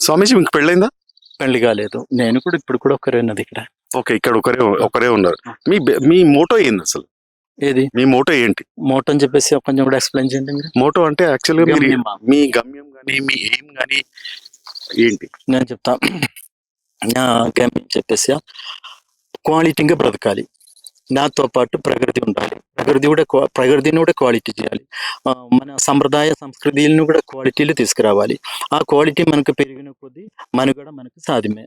స్వామీజీ మీకు పెళ్ళైందా? పెళ్లి కాలేదు. నేను కూడా ఇప్పుడు కూడా ఒకరే ఉన్నది ఇక్కడ. ఓకే, ఇక్కడ ఒకరే ఉన్నారు. మీ మోటో ఏంది అసలు? ఏది మీ మోటో ఏంటి? మోటో అని చెప్పేసి కొంచెం కూడా ఎక్స్ప్లెయిన్ చేయండి మీరు. మోటో అంటే యాక్చువల్గా మీరు గమ్యమా? మీ గమ్యం కానీ మీ ఎయిమ్ కానీ ఏంటి? నేను చెప్తా. నా గమ్యం చెప్పేసి క్వాలిటీగా బ్రతకాలి. నాతో పాటు ప్రకృతి ఉండాలి. ప్రకృతిని కూడా క్వాలిటీ చేయాలి. మన సంప్రదాయ సంస్కృతిలను కూడా క్వాలిటీలు తీసుకురావాలి. ఆ క్వాలిటీ మనకు పెరిగిన కొద్దీ మనుగడ మనకు సాధ్యమే.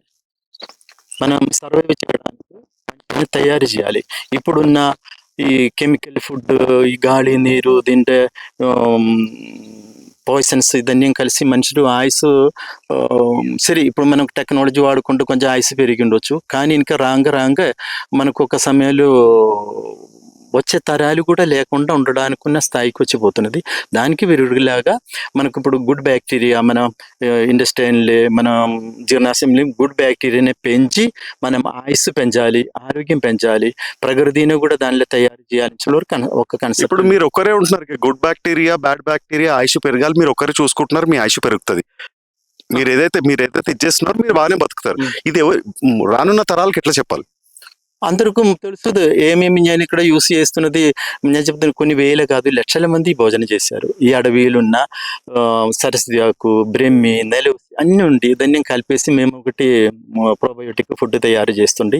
మనం సర్వైవ్ చేయడానికి పంటని తయారు చేయాలి. ఇప్పుడున్న ఈ కెమికల్ ఫుడ్, ఈ గాలి నీరు తింటే పాయిజన్స్ ఇదన్నీ కలిసి మనుషులు ఆయుస్ సరే ఇప్పుడు మనం టెక్నాలజీ వాడుకుంటూ కొంచెం ఆయుస్ పెరిగి ఉండొచ్చు. కానీ ఇంకా రాంగ మనకు ఒక సమయంలో వచ్చే తరాలు కూడా లేకుండా ఉండడానికి ఉన్న స్థాయికి వచ్చిపోతున్నది. దానికి విరుగులాగా మనకు ఇప్పుడు గుడ్ బ్యాక్టీరియా, మన ఇండస్ట్రైన్లే, మన జీర్ణాశయంలో గుడ్ బ్యాక్టీరియాని పెంచి మనం ఆయుస్ పెంచాలి, ఆరోగ్యం పెంచాలి, ప్రకృతిని కూడా దానిలో తయారు చేయాలి. ఒక కన్సెప్ట్. ఇప్పుడు మీరు ఒక్కరే ఉంటున్నారు. గుడ్ బ్యాక్టీరియా, బ్యాడ్ బ్యాక్టీరియా, ఆయుష్ పెరగాలి. మీరు ఒక్కరే చూసుకుంటున్నారు, మీ ఆయుష్ పెరుగుతుంది. మీరు ఏదైతే ఇచ్చేస్తున్నారో మీరు బాగానే బతుకుతారు. ఇది రానున్న తరాలకు ఎట్లా చెప్పాలి? అందరికీ తెలుస్తుంది ఏమేమి నేను ఇక్కడ యూస్ చేస్తున్నది. నేను చెప్తాను, కొన్ని వేల కాదు లక్షల మంది భోజనం చేశారు. ఈ అడవిలున్న సరస్వతి ఆకు, బ్రహ్మి, నెల అన్ని ఉండి దాన్ని కలిపేసి మేము ఒకటి ప్రోబయోటిక్ ఫుడ్ తయారు చేస్తుండే.